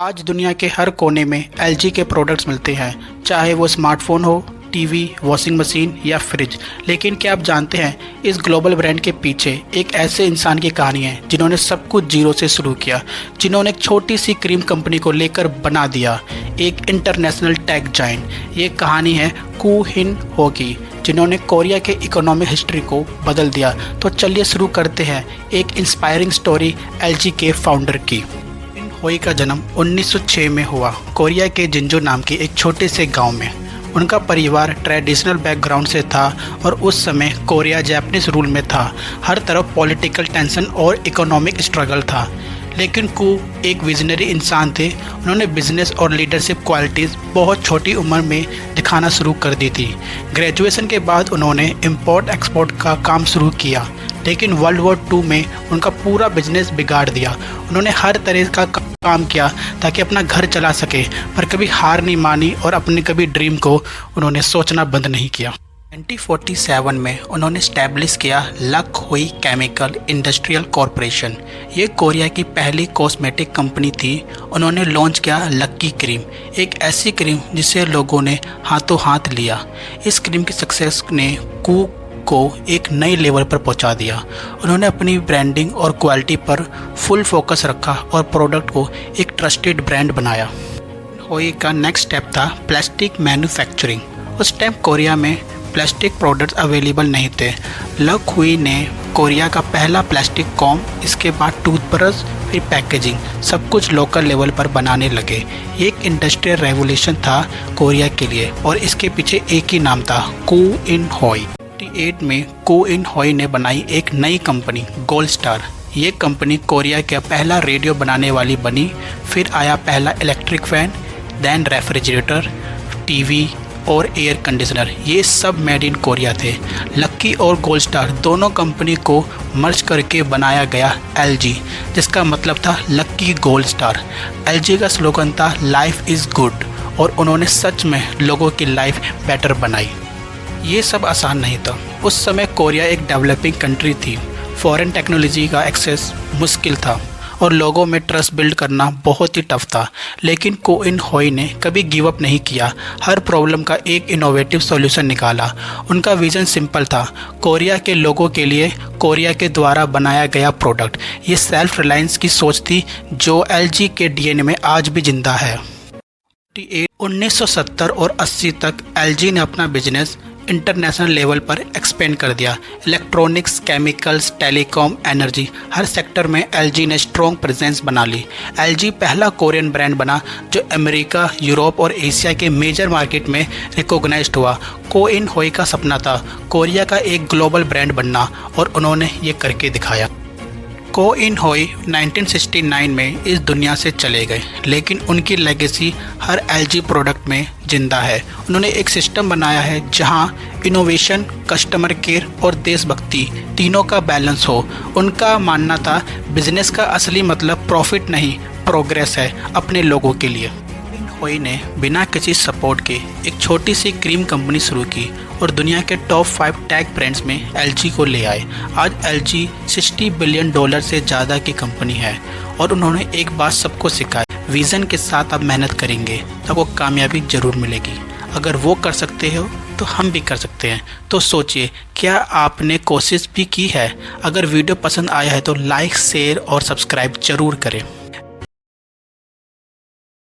आज दुनिया के हर कोने में एलजी के प्रोडक्ट्स मिलते हैं, चाहे वो स्मार्टफोन हो, टीवी, वॉशिंग मशीन या फ्रिज। लेकिन क्या आप जानते हैं, इस ग्लोबल ब्रांड के पीछे एक ऐसे इंसान की कहानी है जिन्होंने सब कुछ जीरो से शुरू किया, जिन्होंने एक छोटी सी क्रीम कंपनी को लेकर बना दिया एक इंटरनेशनल टेक जायंट। ये कहानी है कू हिन हो की, जिन्होंने कोरिया के इकोनॉमिक हिस्ट्री को बदल दिया। तो चलिए शुरू करते हैं एक इंस्पायरिंग स्टोरी एलजी के फाउंडर की। होई का जन्म 1906 में हुआ कोरिया के जिंजो नाम के एक छोटे से गांव में। उनका परिवार ट्रेडिशनल बैकग्राउंड से था और उस समय कोरिया जापानीज रूल में था। हर तरफ पॉलिटिकल टेंशन और इकोनॉमिक स्ट्रगल था। लेकिन कू एक विजनरी इंसान थे। उन्होंने बिजनेस और लीडरशिप क्वालिटीज़ बहुत छोटी उम्र में दिखाना शुरू कर दी थी। ग्रेजुएशन के बाद उन्होंने इंपोर्ट एक्सपोर्ट का काम शुरू किया, लेकिन वर्ल्ड वॉर 2 में उनका पूरा बिजनेस बिगाड़ दिया। उन्होंने हर तरह का काम किया ताकि अपना घर चला सके, पर कभी हार नहीं मानी और अपने कभी ड्रीम को उन्होंने सोचना बंद नहीं किया। 1947 में उन्होंने स्टैब्लिश किया लक हुई केमिकल इंडस्ट्रियल कॉरपोरेशन। ये कोरिया की पहली कॉस्मेटिक कंपनी थी। उन्होंने लॉन्च किया लक्की क्रीम, एक ऐसी क्रीम जिसे लोगों ने हाथों हाथ लिया। इस क्रीम की सक्सेस ने कू को एक नई लेवल पर पहुंचा दिया। उन्होंने अपनी ब्रांडिंग और क्वालिटी पर फुल फोकस रखा और प्रोडक्ट को एक ट्रस्टेड ब्रांड बनाया। होई का नेक्स्ट स्टेप था प्लास्टिक मैन्युफैक्चरिंग। उस टाइम कोरिया में प्लास्टिक प्रोडक्ट्स अवेलेबल नहीं थे। लक हुई ने कोरिया का पहला प्लास्टिक कॉम, इसके बाद टूथब्रश, फिर पैकेजिंग, सब कुछ लोकल लेवल पर बनाने लगे। एक इंडस्ट्रियल रेवोल्यूशन था कोरिया के लिए और इसके पीछे एक ही नाम था, कू इन होई। 1948 में कू इन होई ने बनाई एक नई कंपनी गोल्ड स्टार। ये कंपनी कोरिया का पहला रेडियो बनाने वाली बनी। फिर आया पहला electric fan, then refrigerator, TV और एयर कंडीशनर। ये सब मेड इन कोरिया थे। लक्की और गोल्ड स्टार दोनों कंपनी को मर्ज करके बनाया गया एलजी, जिसका मतलब था लक्की गोल्ड स्टार। एलजी का स्लोगन था लाइफ इज़ गुड, और उन्होंने सच में लोगों की लाइफ बेटर बनाई। ये सब आसान नहीं था। उस समय कोरिया एक डेवलपिंग कंट्री थी। फॉरेन टेक्नोलॉजी का एक्सेस मुश्किल था और लोगों में ट्रस्ट बिल्ड करना बहुत ही टफ था। लेकिन कू इन होई ने कभी गिव अप नहीं किया। हर प्रॉब्लम का एक इनोवेटिव सॉल्यूशन निकाला। उनका विजन सिंपल था, कोरिया के लोगों के लिए कोरिया के द्वारा बनाया गया प्रोडक्ट। ये सेल्फ रिलायंस की सोच थी जो एलजी के डीएनए में आज भी जिंदा है। 1970 और 80 तक एलजी ने अपना बिजनेस इंटरनेशनल लेवल पर एक्सपेंड कर दिया। इलेक्ट्रॉनिक्स, केमिकल्स, टेलीकॉम, एनर्जी, हर सेक्टर में एलजी ने स्ट्रॉन्ग प्रेजेंस बना ली। एलजी पहला कोरियन ब्रांड बना जो अमेरिका, यूरोप और एशिया के मेजर मार्केट में रिकॉग्नाइज्ड हुआ। कू इन होई का सपना था कोरिया का एक ग्लोबल ब्रांड बनना, और उन्होंने ये करके दिखाया। कू इन होई 1969 में इस दुनिया से चले गए, लेकिन उनकी लेगेसी हर एलजी प्रोडक्ट में जिंदा है। उन्होंने एक सिस्टम बनाया है जहां इनोवेशन, कस्टमर केयर और देशभक्ति तीनों का बैलेंस हो। उनका मानना था बिजनेस का असली मतलब प्रॉफिट नहीं, प्रोग्रेस है अपने लोगों के लिए। होई ने बिना किसी सपोर्ट के एक छोटी सी क्रीम कंपनी शुरू की और दुनिया के टॉप 5 टेक ब्रांड्स में एलजी को ले आए। आज एलजी $60 बिलियन से ज़्यादा की कंपनी है, और उन्होंने एक बात सबको सिखाई, विज़न के साथ आप मेहनत करेंगे तो आपको कामयाबी ज़रूर मिलेगी। अगर वो कर सकते हो तो हम भी कर सकते हैं। तो सोचिए, क्या आपने कोशिश भी की है? अगर वीडियो पसंद आया है तो लाइक, शेयर और सब्सक्राइब ज़रूर करें।